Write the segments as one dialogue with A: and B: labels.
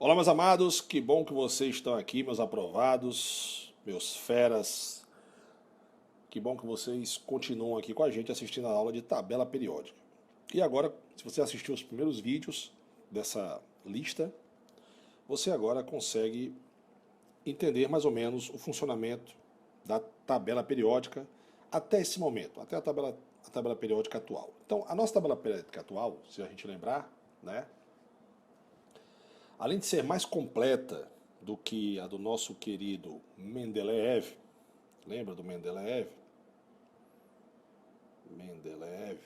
A: Olá, meus amados, que bom que vocês estão aqui, meus aprovados, meus feras. Que bom que vocês continuam aqui com a gente assistindo a aula de tabela periódica. E agora, se você assistiu os primeiros vídeos dessa lista, você agora consegue entender mais ou menos o funcionamento da tabela periódica até esse momento, até a tabela periódica atual. Então, a nossa tabela periódica atual, se a gente lembrar, né? Além de ser mais completa do que a do nosso querido Mendeleev, lembra do Mendeleev? Mendeleev.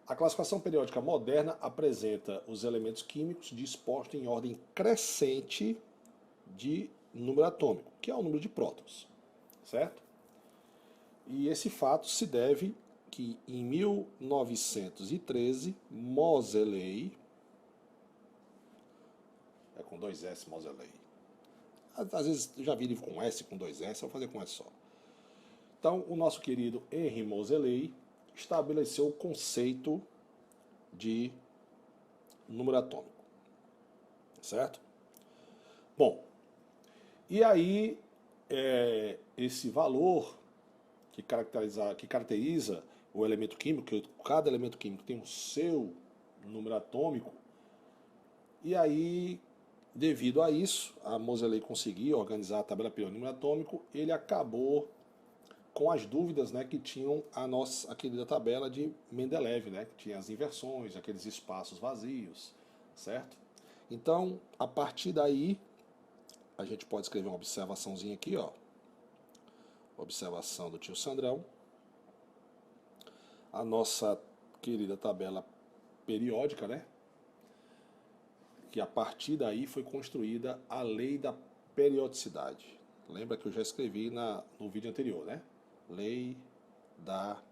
A: A classificação periódica moderna apresenta os elementos químicos dispostos em ordem crescente de número atômico, que é o número de prótons, certo? E esse fato se deve que em 1913, Moseley, é com dois S, Moseley, às vezes eu já vi livro com S, com dois S, eu vou fazer com S só. Então, o nosso querido Henry Moseley estabeleceu o conceito de número atômico, certo? Bom, e aí esse valor que caracteriza o elemento químico, que cada elemento químico tem o seu número atômico, e aí, devido a isso, a Moseley conseguiu organizar a tabela periódica do número atômico, ele acabou com as dúvidas, né, que tinham a querida tabela de Mendeleev, né, que tinha as inversões, aqueles espaços vazios, certo? Então, a partir daí, a gente pode escrever uma observaçãozinha aqui, ó. Observação do tio Sandrão. A nossa querida tabela periódica, né? Que a partir daí foi construída a lei da periodicidade. Lembra que eu já escrevi no vídeo anterior, né? Lei da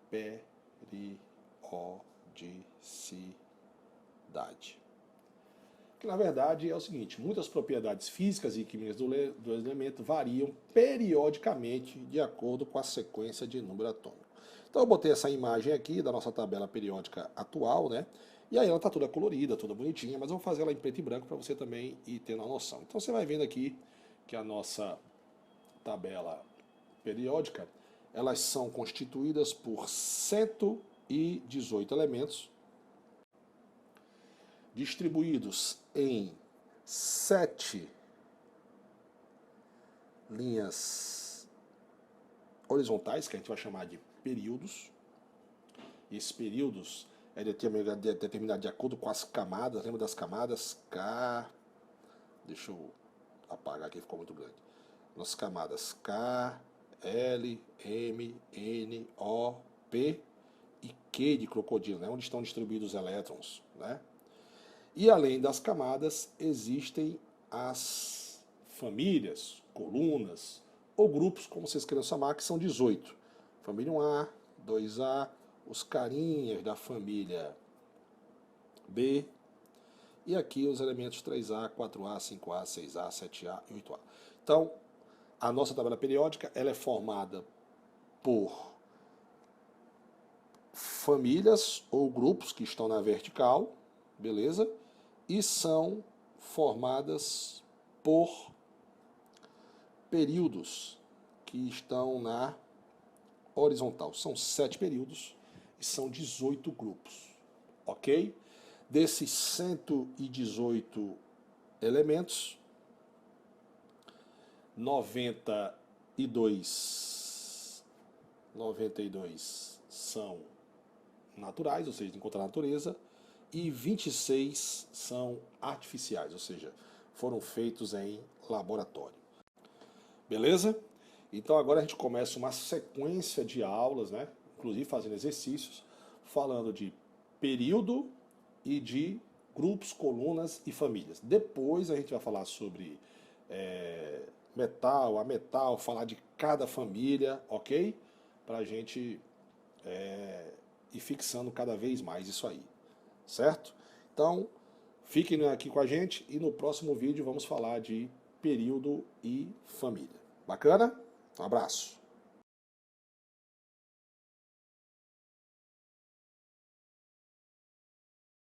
A: periodicidade. Que na verdade é o seguinte: muitas propriedades físicas e químicas do elemento variam periodicamente de acordo com a sequência de número atômico. Então eu botei essa imagem aqui da nossa tabela periódica atual, né? E aí ela está toda colorida, toda bonitinha, mas eu vou fazer ela em preto e branco para você também ir tendo uma noção. Então você vai vendo aqui que a nossa tabela periódica, elas são constituídas por 118 elementos, distribuídos em 7 linhas horizontais, que a gente vai chamar de períodos. E esses períodos é determinado de acordo com as camadas. Lembra das camadas? Deixa eu apagar aqui, ficou muito grande. Nossas camadas K, L, M, N, O, P e Q de crocodilo, né? Onde estão distribuídos os elétrons, né? E além das camadas, existem as famílias, colunas ou grupos, como vocês queiram chamar, que são 18. Família 1A, 2A, os carinhas da família B, e aqui os elementos 3A, 4A, 5A, 6A, 7A e 8A. Então, a nossa tabela periódica ela é formada por famílias ou grupos que estão na vertical, beleza? E são formadas por períodos que estão na horizontal. São 7 períodos e são 18 grupos, ok? Desses 118 elementos, 92 são naturais, ou seja, encontram na natureza, e 26 são artificiais, ou seja, foram feitos em laboratório. Beleza? Então agora a gente começa uma sequência de aulas, né? Inclusive fazendo exercícios, falando de período e de grupos, colunas e famílias. Depois a gente vai falar sobre metal, ametal, falar de cada família, ok? Para a gente ir fixando cada vez mais isso aí, certo? Então, fiquem aqui com a gente e no próximo vídeo vamos falar de período e família. Bacana? Um abraço.